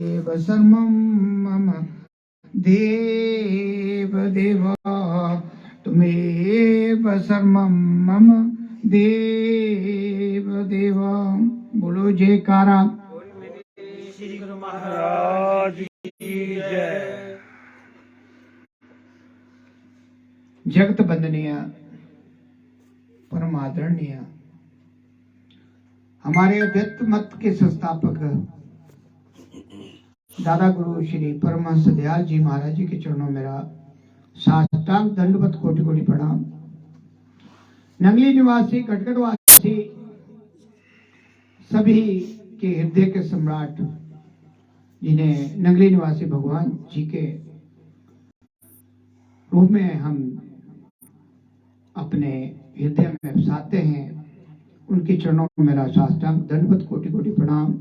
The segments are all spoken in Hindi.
देव सर्वं मम देव देव तुमेव सर्वं मम देव देव। बोलो जयकारा श्री गुरु महाराज की जय। जगत बंदनीय परम आदरणीय हमारे अद्वैत मत के संस्थापक दादा गुरु श्री परमहंस दयाल जी महाराज जी के चरणों मेरा साष्टांग दंडवत कोटि कोटि प्रणाम। नंगली निवासी कटकटवासी सभी के हृदय के सम्राट जिन्हें नंगली निवासी भगवान जी के रूप में हम अपने हृदय में बसाते हैं, उनके चरणों में मेरा साष्टांग दंडवत कोटि कोटि प्रणाम।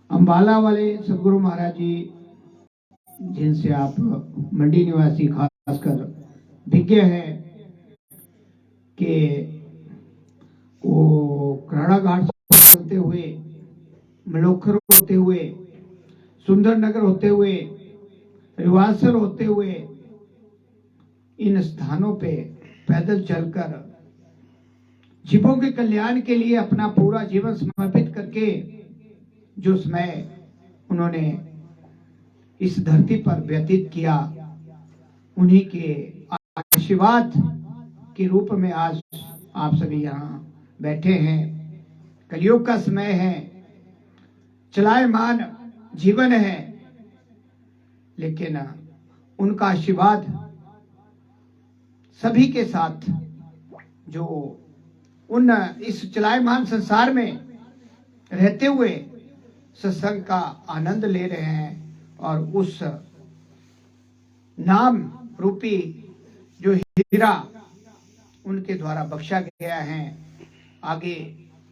अम्बाला वाले सदगुरु महाराज जी जिनसे आप मंडी निवासी खासकर विज्ञ है कि वो कराड़ा घाट से चलते हुए मलोखर होते हुए सुंदर नगर होते हुए रिवासर होते हुए इन स्थानों पे पैदल चलकर जीवों के कल्याण के लिए अपना पूरा जीवन समर्पित करके जो समय उन्होंने इस धरती पर व्यतीत किया, उन्हीं के आशीर्वाद के रूप में आज आप सभी यहाँ बैठे हैं। कलयुग का समय है, चलायमान जीवन है, लेकिन उनका आशीर्वाद सभी के साथ जो उन इस चलायमान संसार में रहते हुए सत्संग का आनंद ले रहे हैं और उस नाम रूपी जो हीरा उनके द्वारा बख्शा गया है, आगे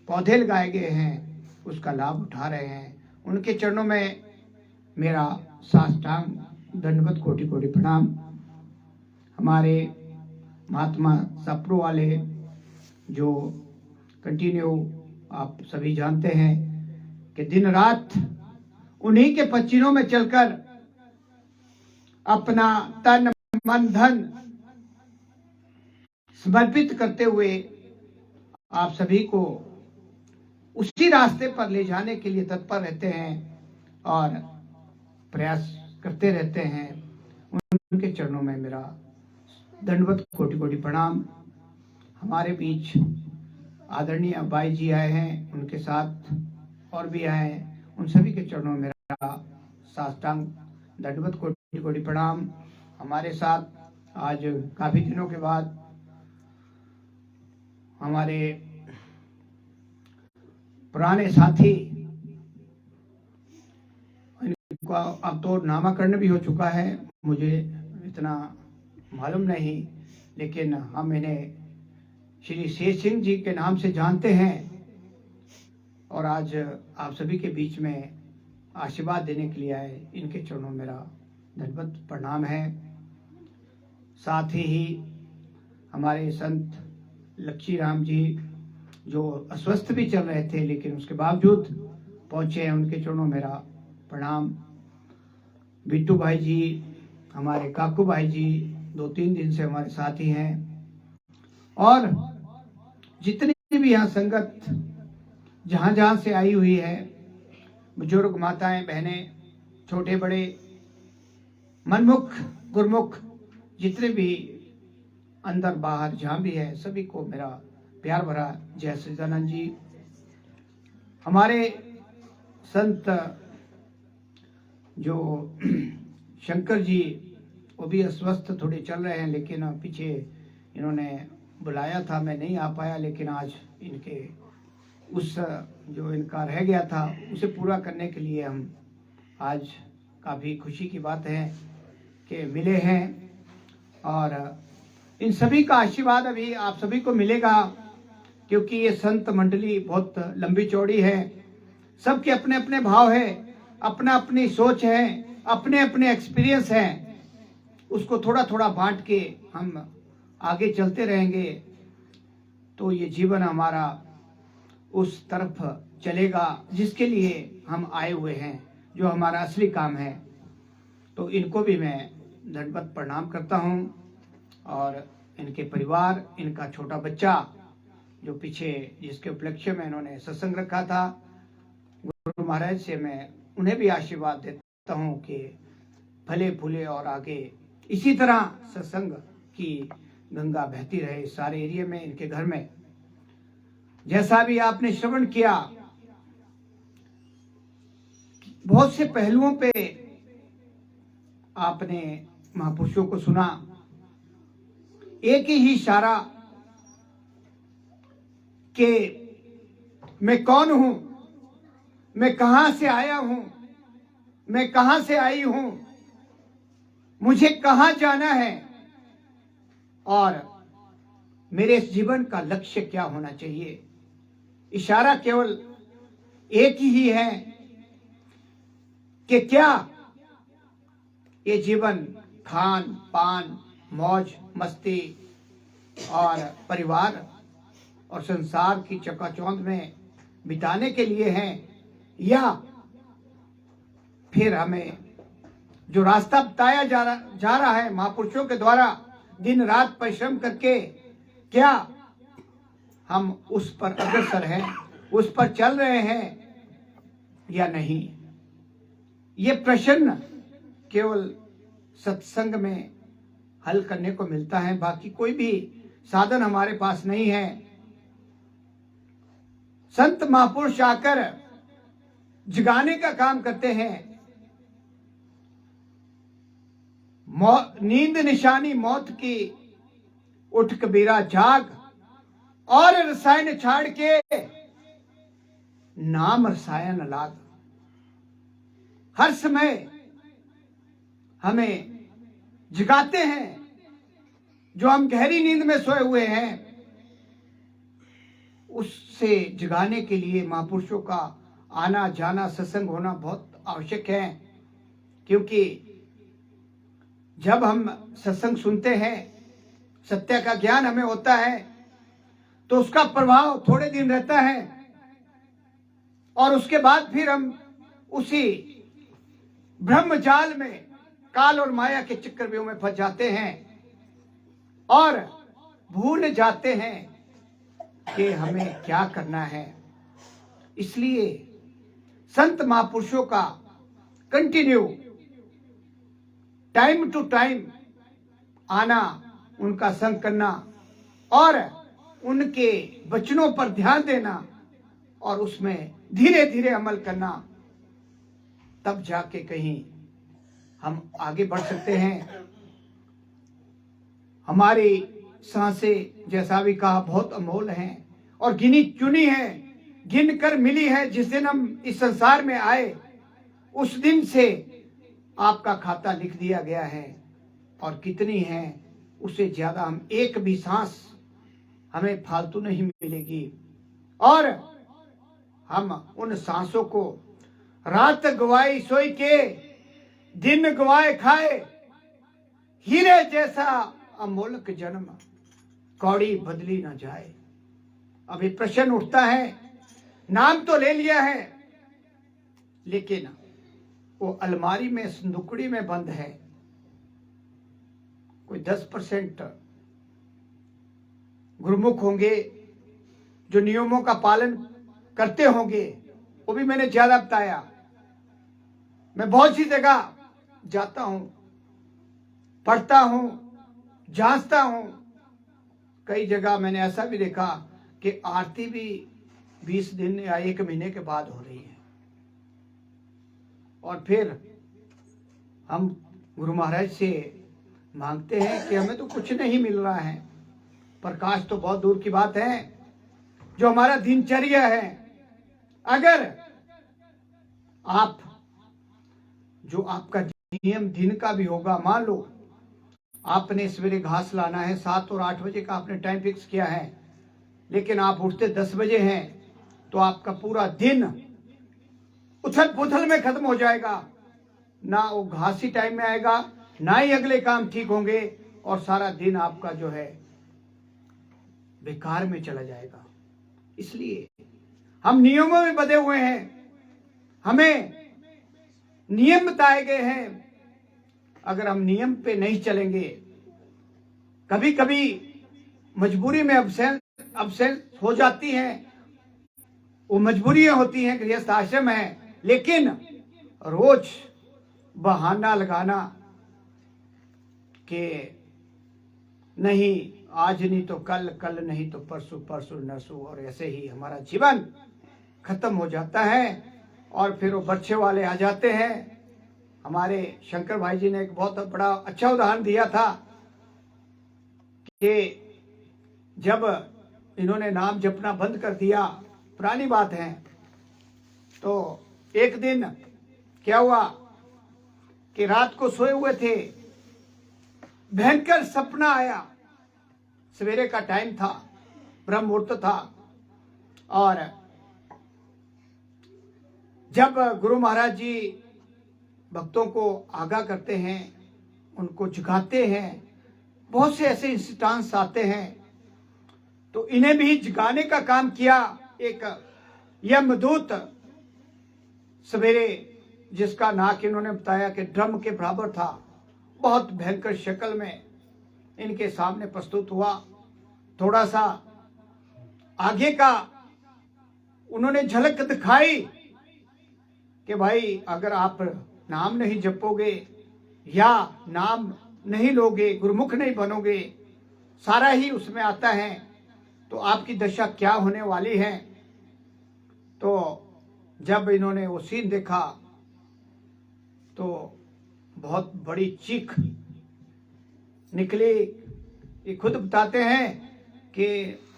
पौधे लगाए गए हैं, उसका लाभ उठा रहे हैं। उनके चरणों में मेरा साष्टांग दंडवत कोटि कोटि प्रणाम। हमारे महात्मा सप्रो वाले जो कंटिन्यू आप सभी जानते हैं कि दिन रात उन्हीं के पच्चीनों में चलकर अपना तन मन धन समर्पित करते हुए आप सभी को उसी रास्ते पर ले जाने के लिए तत्पर रहते हैं और प्रयास करते रहते हैं। उनके चरणों में मेरा दंडवत कोटि कोटि प्रणाम। हमारे बीच आदरणीय बाई जी आए हैं, उनके साथ और भी आए हैं, उन सभी के चरणों में मेरा साष्टांग दंडवत कोटि कोटि प्रणाम। हमारे साथ आज काफी दिनों के बाद हमारे पुराने साथी, इनका अब तो नामकरण भी हो चुका है, मुझे इतना मालूम नहीं, लेकिन हम इन्हें श्री शेष सिंह जी के नाम से जानते हैं और आज आप सभी के बीच में आशीर्वाद देने के लिए आए। इनके चरणों में मेरा दंडवत प्रणाम है। साथ ही हमारे संत लक्ष्मी राम जी जो अस्वस्थ भी चल रहे थे लेकिन उसके बावजूद पहुंचे हैं, उनके चरणों में मेरा प्रणाम। बिट्टू भाई जी, हमारे काकू भाई जी 2-3 दिन से हमारे साथ ही हैं और जितनी भी यहाँ संगत जहां जहां से आई हुई है, बुजुर्ग माताएं बहनें छोटे बड़े मनमुख गुरमुख जितने भी अंदर बाहर जहां भी है, सभी को मेरा प्यार भरा जय सच्चिदानंद जी। हमारे संत जो शंकर जी वो भी अस्वस्थ थोड़े चल रहे हैं, लेकिन पीछे इन्होंने बुलाया था, मैं नहीं आ पाया, लेकिन आज इनके उस जो इनका रह गया था उसे पूरा करने के लिए हम आज काफ़ी खुशी की बात है कि मिले हैं और इन सभी का आशीर्वाद अभी आप सभी को मिलेगा, क्योंकि ये संत मंडली बहुत लंबी चौड़ी है, सबके अपने अपने भाव है, अपना अपनी सोच है, अपने अपने एक्सपीरियंस हैं, उसको थोड़ा थोड़ा बांट के हम आगे चलते रहेंगे तो ये जीवन हमारा उस तरफ चलेगा जिसके लिए हम आए हुए हैं। जो हमारा असली काम है। तो इनको भी मैं दंडवत प्रणाम करता हूँ और इनके परिवार, इनका छोटा बच्चा जो पीछे जिसके उपलक्ष्य में इन्होंने सत्संग रखा था, गुरु महाराज से मैं उन्हें भी आशीर्वाद देता हूँ कि फले फूले और आगे इसी तरह सत्संग की गंगा बहती रहे सारे एरिया में, इनके घर में। जैसा भी आपने श्रवण किया, बहुत से पहलुओं पे आपने महापुरुषों को सुना। एक ही इशारा कि मैं कौन हूं, मैं कहां से आया हूं, मैं कहां से आई हूं, मुझे कहां जाना है और मेरे इस जीवन का लक्ष्य क्या होना चाहिए। इशारा केवल एक ही है कि क्या ये जीवन खान पान, मौज मस्ती और परिवार और संसार की चकाचौंध में बिताने के लिए है, या फिर हमें जो रास्ता बताया जा रहा है महापुरुषों के द्वारा दिन रात परिश्रम करके, क्या हम उस पर अग्रसर हैं, उस पर चल रहे हैं या नहीं। ये प्रश्न केवल सत्संग में हल करने को मिलता है, बाकी कोई भी साधन हमारे पास नहीं है। संत महापुरुष आकर जगाने का काम करते हैं। नींद निशानी मौत की, उठ कबीरा जाग और रसायन छाड़ के नाम रसायन लाग। हर समय हमें जगाते हैं, जो हम गहरी नींद में सोए हुए हैं उससे जगाने के लिए महापुरुषों का आना जाना, सत्संग होना बहुत आवश्यक है। क्योंकि जब हम सत्संग सुनते हैं, सत्य का ज्ञान हमें होता है, तो उसका प्रभाव थोड़े दिन रहता है और उसके बाद फिर हम उसी ब्रह्मजाल में, काल और माया के चक्रव्यूह में फंस जाते हैं और भूल जाते हैं कि हमें क्या करना है। इसलिए संत महापुरुषों का कंटिन्यू टाइम टू टाइम आना, उनका संग करना और उनके वचनों पर ध्यान देना और उसमें धीरे धीरे अमल करना, तब जाके कहीं हम आगे बढ़ सकते हैं। हमारी सांसें, जैसा भी कहा, बहुत अनमोल हैं और गिनी चुनी है, गिन कर मिली है। जिस दिन हम इस संसार में आए उस दिन से आपका खाता लिख दिया गया है, और कितनी है उससे ज्यादा हम एक भी सांस हमें फालतू नहीं मिलेगी। और हम उन सांसों को रात गवाई सोई के, दिन गवाए खाए, हीरे जैसा अमोलक जन्म कौड़ी बदली ना जाए। अभी प्रश्न उठता है, नाम तो ले लिया है लेकिन वो अलमारी में, संदुकड़ी में बंद है। कोई 10% गुरुमुख होंगे जो नियमों का पालन करते होंगे, वो भी मैंने ज्यादा बताया। मैं बहुत सी जगह जाता हूं, पढ़ता हूं, जांचता हूं। कई जगह मैंने ऐसा भी देखा कि आरती भी 20 दिन या 1 महीने के बाद हो रही है, और फिर हम गुरु महाराज से मांगते हैं कि हमें तो कुछ नहीं मिल रहा है। प्रकाश तो बहुत दूर की बात है, जो हमारा दिनचर्या है। अगर आप, जो आपका नियम दिन का भी होगा, मान लो आपने सवेरे घास लाना है, 7 और 8 बजे का आपने टाइम फिक्स किया है, लेकिन आप उठते 10 बजे हैं, तो आपका पूरा दिन उथल पुथल में खत्म हो जाएगा। ना वो घासी टाइम में आएगा, ना ही अगले काम ठीक होंगे, और सारा दिन आपका जो है बेकार में चला जाएगा। इसलिए हम नियमों में बंधे हुए हैं। हमें नियम बताए गए हैं, अगर हम नियम पे नहीं चलेंगे, कभी कभी मजबूरी में अब्सेंट हो जाती हैं, वो मजबूरियां होती हैं, गृहस्थ आश्रम है, लेकिन रोज बहाना लगाना कि नहीं आज नहीं तो कल, कल नहीं तो परसों, परसों नरसों, और ऐसे ही हमारा जीवन खत्म हो जाता है। और फिर वो बच्चे वाले आ जाते हैं। हमारे शंकर भाई जी ने एक बहुत बड़ा अच्छा उदाहरण दिया था कि जब इन्होंने नाम जपना बंद कर दिया, पुरानी बात है, तो एक दिन क्या हुआ कि रात को सोए हुए थे, भयंकर सपना आया। सवेरे का टाइम था, ब्रह्म मुहूर्त था, और जब गुरु महाराज जी भक्तों को आगाह करते हैं, उनको जगाते हैं, बहुत से ऐसे इंस्टांस आते हैं, तो इन्हें भी जगाने का काम किया एक यमदूत सवेरे, जिसका नाक इन्होंने बताया कि ड्रम के बराबर था, बहुत भयंकर शक्ल में इनके सामने प्रस्तुत हुआ। थोड़ा सा आगे का उन्होंने झलक दिखाई कि भाई अगर आप नाम नहीं जपोगे या नाम नहीं लोगे, गुरुमुख नहीं बनोगे, सारा ही उसमें आता है, तो आपकी दशा क्या होने वाली है। तो जब इन्होंने वो सीन देखा तो बहुत बड़ी चीख निकली। ये खुद बताते हैं कि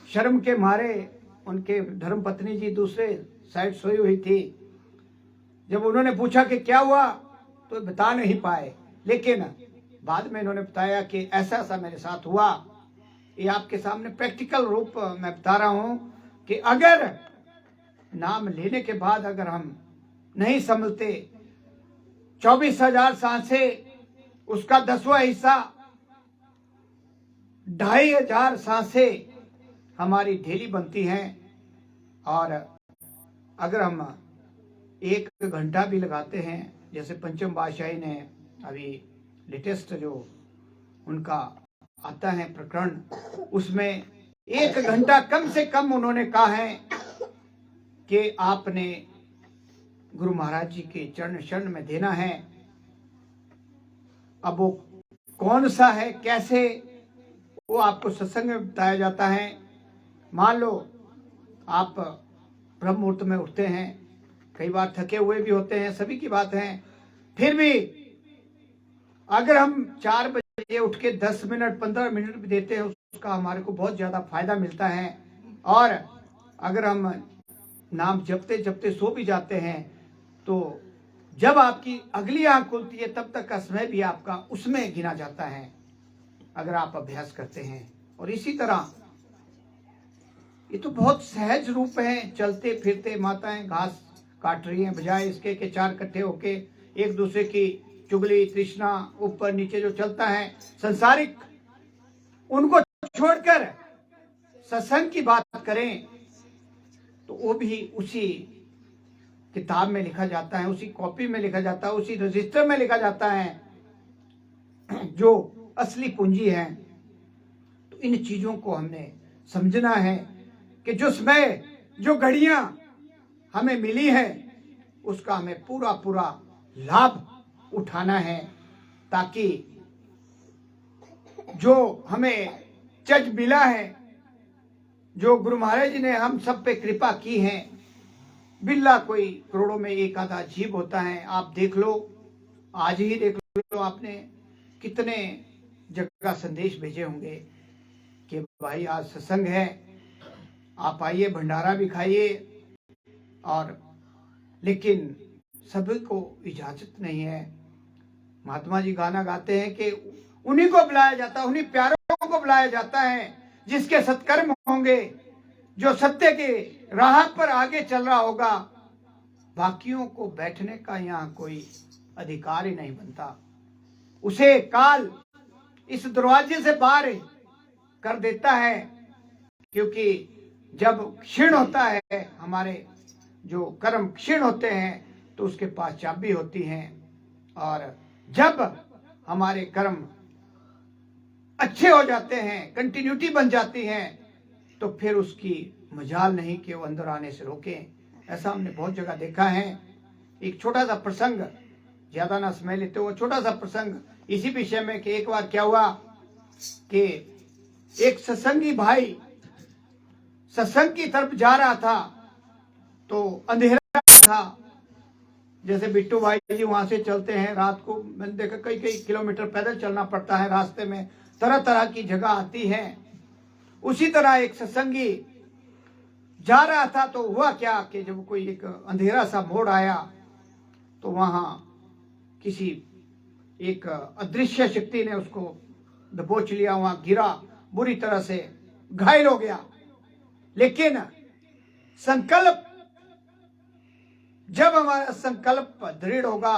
शर्म के मारे उनके धर्मपत्नी जी दूसरे साइड सोई हुई थी। जब उन्होंने पूछा कि क्या हुआ तो बता नहीं पाए, लेकिन बाद में इन्होंने बताया कि ऐसा ऐसा मेरे साथ हुआ। ये आपके सामने प्रैक्टिकल रूप मैं बता रहा हूं कि अगर नाम लेने के बाद अगर हम नहीं संभलते, 24,000 सांसें, उसका 10वां हिस्सा 2,500 सांसें हमारी डेली बनती हैं। और अगर हम 1 घंटा भी लगाते हैं, जैसे पंचम बादशाही ने अभी लेटेस्ट जो उनका आता है प्रकरण, उसमें 1 घंटा कम से कम उन्होंने कहा है कि आपने गुरु महाराज जी के चरण शरण में देना है। अब वो कौन सा है, कैसे, वो आपको सत्संग में बताया जाता है। मान लो आप ब्रह्म मुहूर्त में उठते हैं, कई बार थके हुए भी होते हैं, सभी की बात है, फिर भी अगर हम 4 बजे उठ के 10 मिनट 15 मिनट भी देते हैं, उसका हमारे को बहुत ज्यादा फायदा मिलता है। और अगर हम नाम जपते जपते सो भी जाते हैं, तो जब आपकी अगली आंख खुलती है तब तक का समय भी आपका उसमें गिना जाता है, अगर आप अभ्यास करते हैं। और इसी तरह ये तो बहुत सहज रूप है, चलते फिरते माताएं घास काट रही हैं, बजाय इसके कि 4 इकट्ठे होके एक दूसरे की चुगली तृष्णा ऊपर नीचे जो चलता है संसारिक, उनको छोड़कर सत्संग की बात करें, तो वो भी उसी किताब में लिखा जाता है, उसी कॉपी में लिखा जाता है, उसी रजिस्टर में लिखा जाता है जो असली पूंजी है। तो इन चीजों को हमने समझना है कि जो समय, जो घड़ियां हमें मिली है, उसका हमें पूरा पूरा लाभ उठाना है, ताकि जो हमें चज मिला है, जो गुरु महाराज जी ने हम सब पे कृपा की है, बिल्ला कोई करोड़ों में एक आधा जीव होता है। आप देख लो, आज ही देख लो, आपने कितने जगह संदेश भेजे होंगे कि भाई आज सत्संग है, आप आइए, भंडारा भी खाइए, और लेकिन सभी को इजाजत नहीं है। महात्मा जी गाना गाते हैं कि उन्हीं को बुलाया जाता है, उन्हीं प्यारों को बुलाया जाता है जिसके सत्कर्म होंगे, जो सत्य के राह पर आगे चल रहा होगा। बाकियों को बैठने का यहाँ कोई अधिकार ही नहीं बनता, उसे काल इस दरवाजे से बाहर कर देता है, क्योंकि जब क्षीण होता है, हमारे जो कर्म क्षीण होते हैं, तो उसके पास चाबी होती है, और जब हमारे कर्म अच्छे हो जाते हैं, कंटिन्यूटी बन जाती है, तो फिर उसकी मजाल नहीं कि वो अंदर आने से रोकें। ऐसा हमने बहुत जगह देखा है। एक छोटा सा प्रसंग, ज्यादा ना समय लेते हुए, छोटा सा प्रसंग इसी विषय में कि एक बार क्या हुआ कि एक सत्संगी भाई सत्संग की तरफ जा रहा था, तो अंधेरा था। जैसे बिट्टू भाई जी वहां से चलते हैं रात को, मैंने देखा कई कई किलोमीटर पैदल चलना पड़ता है, रास्ते में तरह तरह की जगह आती है। उसी तरह एक सत्संगी जा रहा था, तो हुआ क्या कि जब कोई एक अंधेरा सा मोड़ आया, तो वहां किसी एक अदृश्य शक्ति ने उसको दबोच लिया, वहां गिरा, बुरी तरह से घायल हो गया। लेकिन संकल्प, जब हमारा संकल्प दृढ़ होगा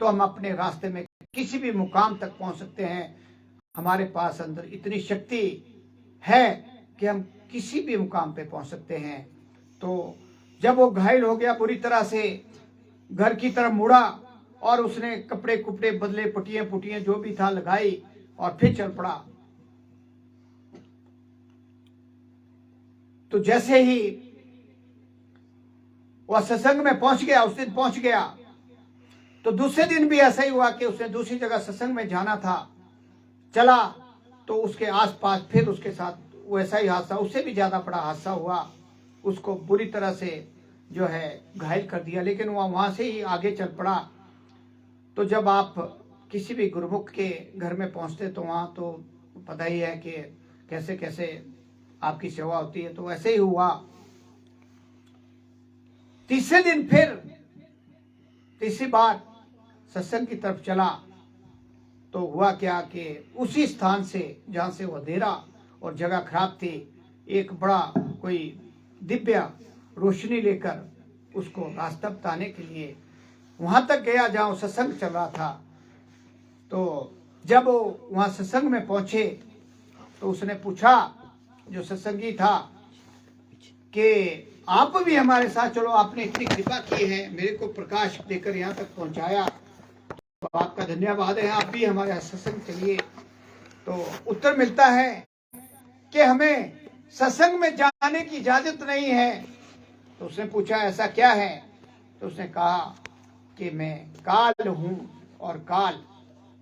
तो हम अपने रास्ते में किसी भी मुकाम तक पहुंच सकते हैं। हमारे पास अंदर इतनी शक्ति है कि हम किसी भी मुकाम पे पहुंच सकते हैं। तो जब वो घायल हो गया, बुरी तरह से घर की तरफ मुड़ा और उसने कपड़े कुपड़े बदले, पटियां पुटियां जो भी था लगाई और फिर चल पड़ा। तो जैसे ही वह सत्संग में पहुंच गया, उस दिन पहुंच गया, तो दूसरे दिन भी ऐसा ही हुआ कि उसने दूसरी जगह सत्संग में जाना था, चला तो उसके आसपास फिर उसके साथ वैसा ही हादसा, उससे भी ज्यादा बड़ा हादसा हुआ। उसको बुरी तरह से जो है घायल कर दिया, लेकिन वह वहां से ही आगे चल पड़ा। तो जब आप किसी भी गुरुमुख के घर में पहुंचते तो वहां तो पता ही है कि कैसे कैसे आपकी सेवा होती है। तो वैसे ही हुआ। तीसरे दिन फिर तीसरी बार सत्संग की तरफ चला, तो हुआ क्या कि उसी स्थान से जहां से वो अंधेरा और जगह खराब थी, एक बड़ा कोई दिव्य रोशनी लेकर उसको रास्ता बताने के लिए वहां तक गया जहां सत्संग चल रहा था। तो जब वो वहां सत्संग में पहुंचे तो उसने पूछा, जो सत्संगी था, कि आप भी हमारे साथ चलो, आपने इतनी कृपा की है, मेरे को प्रकाश देकर यहाँ तक पहुंचाया, तो आपका धन्यवाद है, आप भी हमारे सत्संग चलिए। तो उत्तर मिलता है कि हमें सत्संग में जाने की इजाजत नहीं है। तो उसने पूछा ऐसा क्या है? तो उसने कहा कि मैं काल हूं और काल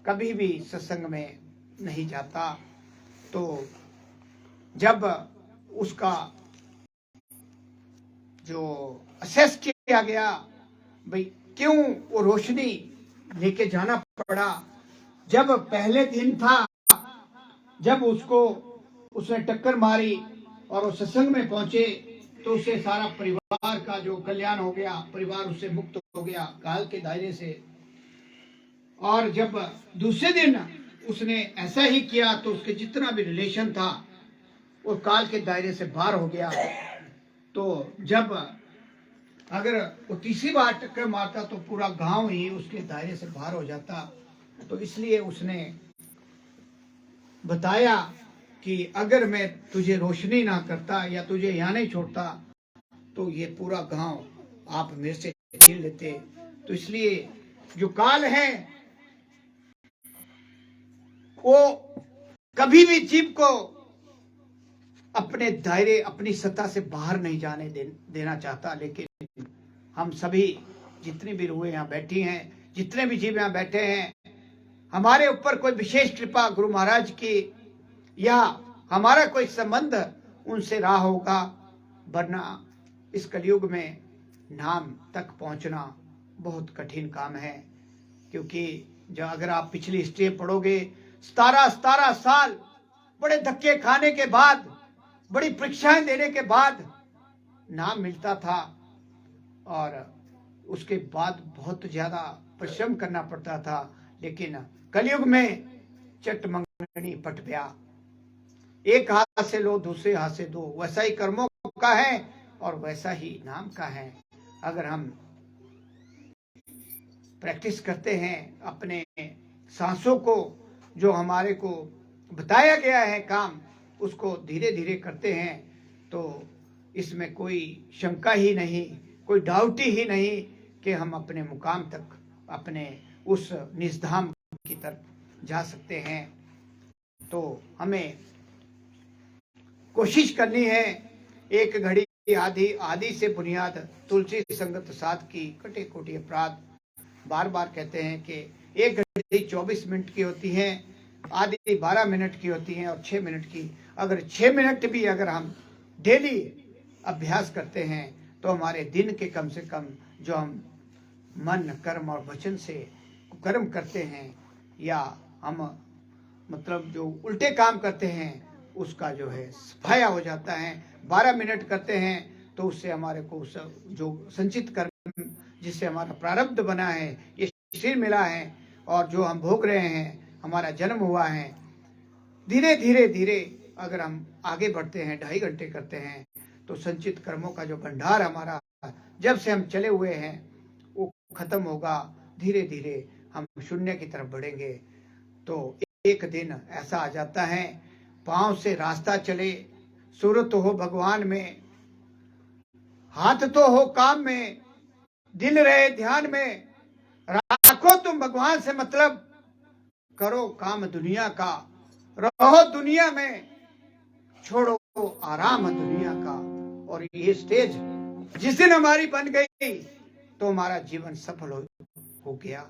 कभी भी सत्संग में नहीं जाता। तो जब उसका जो असेस किया गया, भाई क्यों वो रोशनी लेके जाना पड़ा, जब पहले दिन था, जब उसने टक्कर मारी और वो सत्संग में पहुंचे, तो उसे सारा परिवार का जो कल्याण हो गया, परिवार उससे मुक्त हो गया काल के दायरे से। और जब दूसरे दिन उसने ऐसा ही किया तो उसके जितना भी रिलेशन था वो काल के दायरे से बाहर हो गया। तो जब अगर वो तीसरी बार टक्कर मारता तो पूरा गांव ही उसके दायरे से बाहर हो जाता। तो इसलिए उसने बताया कि अगर मैं तुझे रोशनी ना करता या तुझे यहाँ नहीं छोड़ता तो ये पूरा गांव आप मेरे से छीन लेते। तो इसलिए जो काल है वो कभी भी जीव को अपने दायरे, अपनी सत्ता से बाहर नहीं जाने देना चाहता। लेकिन हम सभी जितनी भी रूहें यहाँ बैठी हैं, जितने भी जीव यहाँ बैठे हैं, हमारे ऊपर कोई विशेष कृपा गुरु महाराज की या हमारा कोई संबंध उनसे रहा होगा, वरना इस कलयुग में नाम तक पहुंचना बहुत कठिन काम है। क्योंकि जो अगर आप पिछली हिस्ट्री पढ़ोगे, 17 साल बड़े धक्के खाने के बाद, बड़ी परीक्षाएं देने के बाद नाम मिलता था, और उसके बाद बहुत ज्यादा परिश्रम करना पड़ता था। लेकिन कलयुग में चट मंगनी पट गया, एक हाथ से लो दूसरे हाथ से दो, वैसा ही कर्मों का है और वैसा ही नाम का है। अगर हम प्रैक्टिस करते हैं अपने सांसों को, जो हमारे को बताया गया है काम, उसको धीरे धीरे करते हैं, तो इसमें कोई शंका ही नहीं, कोई डाउट ही नहीं कि हम अपने मुकाम तक, अपने उस निजधाम की तरफ जा सकते हैं। तो हमें कोशिश करनी है, एक घड़ी आधी आधी से बुनियाद तुलसी संगत साथ की कटे कोटि अपराध। बार बार कहते हैं कि एक घड़ी 24 मिनट की होती है, आधी 12 मिनट की होती है और 6 मिनट की। अगर 6 मिनट भी अगर हम डेली अभ्यास करते हैं तो हमारे दिन के कम से कम जो हम मन कर्म और वचन से कर्म करते हैं या हम मतलब जो उल्टे काम करते हैं उसका जो है सफाया हो जाता है। 12 मिनट करते हैं तो उससे हमारे को जो संचित कर्म जिससे हमारा प्रारब्ध बना है, ये शरीर मिला है और जो हम भोग रहे हैं, हमारा जन्म हुआ है, धीरे धीरे धीरे अगर हम आगे बढ़ते हैं, 2.5 घंटे करते हैं तो संचित कर्मों का जो भंडार हमारा जब से हम चले हुए हैं वो खत्म होगा। धीरे धीरे हम शून्य की तरफ बढ़ेंगे। तो एक दिन ऐसा आ जाता है, पांव से रास्ता चले, सूरत हो भगवान में, हाथ तो हो काम में, दिल रहे ध्यान में, राखो तुम भगवान से मतलब, करो काम दुनिया का, रहो दुनिया में, छोड़ो आराम दुनिया का। और ये स्टेज जिस दिन हमारी बन गई तो हमारा जीवन सफल हो गया।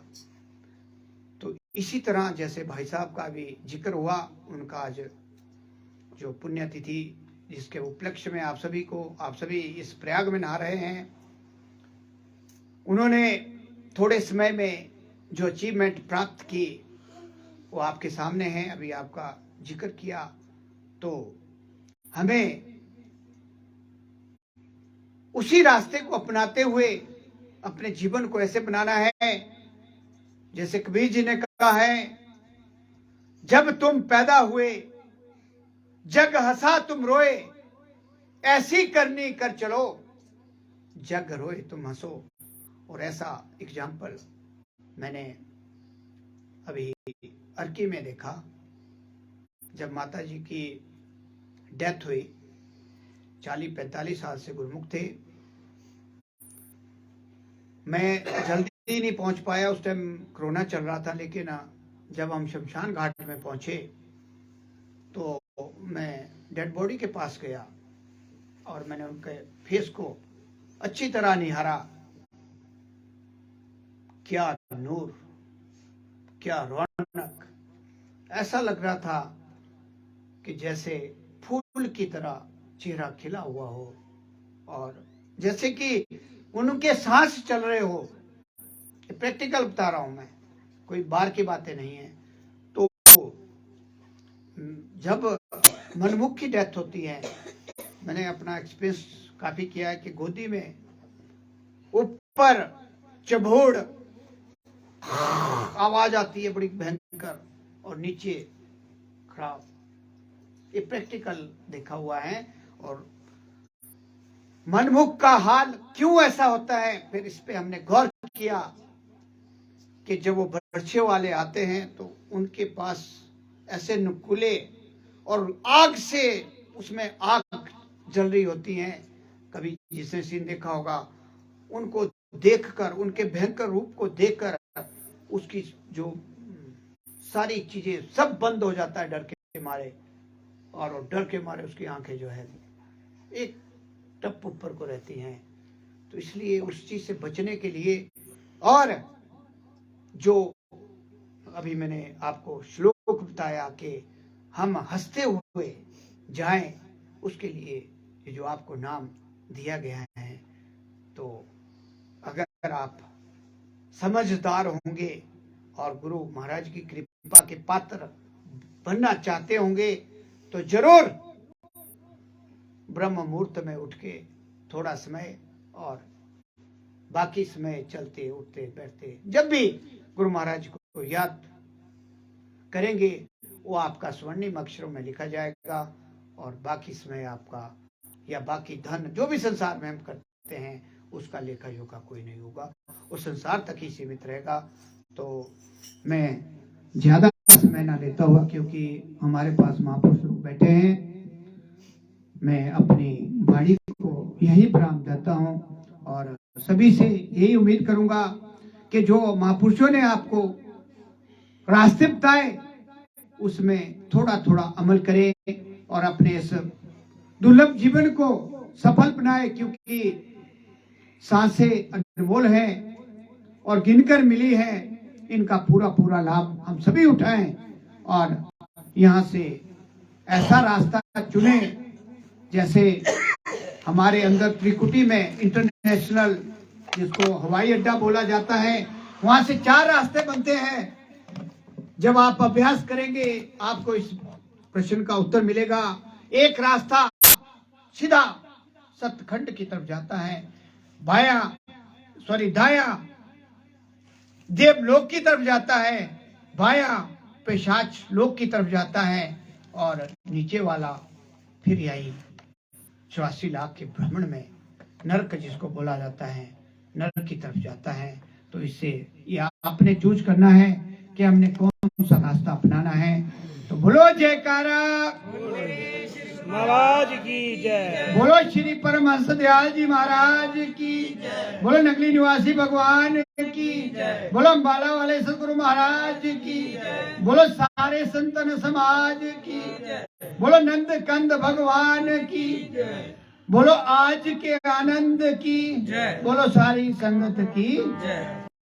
तो इसी तरह जैसे भाई साहब का भी जिक्र हुआ, उनका आज जो पुण्यतिथि जिसके उपलक्ष्य में आप सभी इस प्रयाग में नहा रहे हैं, उन्होंने थोड़े समय में जो अचीवमेंट प्राप्त की वो आपके सामने है, अभी आपका जिक्र किया। तो हमें उसी रास्ते को अपनाते हुए अपने जीवन को ऐसे बनाना है जैसे कबीर जी ने कहा है, जब तुम पैदा हुए जग हंसा तुम रोए, ऐसी करनी कर चलो, जग रोए तुम हंसो। और ऐसा एग्जाम्पल मैंने अभी अर्की में देखा, जब माता जी की डेथ हुई, 40-45 साल से गुरुमुख थे। मैं जल्दी नहीं पहुंच पाया, उस टाइम कोरोना चल रहा था, लेकिन जब हम शमशान घाट में पहुंचे तो मैं डेड बॉडी के पास गया और मैंने उनके फेस को अच्छी तरह निहारा। क्या नूर, क्या रौनक, ऐसा लग रहा था कि जैसे फूल की तरह चेहरा खिला हुआ हो और जैसे कि उनके सांस चल रहे हो। प्रैक्टिकल बता रहा हूं मैं, कोई बाहर की बातें नहीं है। तो जब मनमुख की डेथ होती है, मैंने अपना एक्सपीरियंस काफी किया है कि गोदी में ऊपर चबोड़ आवाज आती है बड़ी भयंकर और नीचे खराब। ये प्रैक्टिकल देखा हुआ है। और मनमुख का हाल क्यों ऐसा होता है, फिर इस पे हमने गौर किया कि जब वो बर्छे वाले आते हैं तो उनके पास ऐसे नुकुले और आग से उसमें आग जल रही होती है। कभी जिसने सीन देखा होगा, उनको देखकर, उनके भयंकर रूप को देखकर उसकी जो सारी चीजें सब बंद हो जाता है डर के मारे, और डर के मारे उसकी आंखें जो है एक टप ऊपर को रहती हैं। तो इसलिए उस चीज से बचने के लिए, और जो अभी मैंने आपको श्लोक बताया कि हम हंसते हुए जाएं, उसके लिए ये जो आपको नाम दिया गया है, तो अगर आप समझदार होंगे और गुरु महाराज की कृपा के पात्र बनना चाहते होंगे तो जरूर ब्रह्म मुहूर्त में उठ के थोड़ा समय और बाकी समय चलते उठते बैठते जब भी गुरु महाराज को याद करेंगे वो आपका स्वर्णिम अक्षरों में लिखा जाएगा। और बाकी समय आपका या बाकी धन जो भी संसार में हम करते हैं उसका लेखा जोखा कोई नहीं होगा, वो संसार तक ही सीमित रहेगा। तो मैं ज्यादा समय ना लेता हुआ, क्योंकि हमारे पास महापुरुष लोग बैठे हैं, मैं अपनी वाणी को यही विराम देता हूँ और सभी से यही उम्मीद करूंगा कि जो महापुरुषों ने आपको रास्ते बताए उसमें थोड़ा थोड़ा अमल करें और अपने इस दुर्लभ जीवन को सफल बनाए, क्योंकि सांसें अनमोल हैं और गिनकर मिली है। इनका पूरा पूरा लाभ हम सभी उठाएं और यहाँ से ऐसा रास्ता चुने जैसे हमारे अंदर त्रिकुटी में इंटरनेशनल, जिसको हवाई अड्डा बोला जाता है, वहां से 4 रास्ते बनते हैं। जब आप अभ्यास करेंगे आपको इस प्रश्न का उत्तर मिलेगा। एक रास्ता सीधा सतखंड की तरफ जाता है, दाया देवलोक की तरफ जाता है, बाया पेशाच लोक की तरफ जाता है और नीचे वाला फिर यही 84 लाख के भ्रमण में नरक जिसको बोला जाता है, नरक की तरफ जाता है। तो इससे यह आपने चूज करना है कि हमने कौन सा रास्ता अपनाना है। तो बोलो जयकारा महाराज की जय। बोलो श्री परमहंस दयाल जी महाराज की जय। बोलो नकली निवासी भगवान की जय। बोलो अम्बाला वाले सदगुरु महाराज की जय। बोलो सारे संतन समाज की जय। बोलो नंद कंद भगवान की जय। बोलो आज के आनंद की जय। बोलो सारी संगत की जय।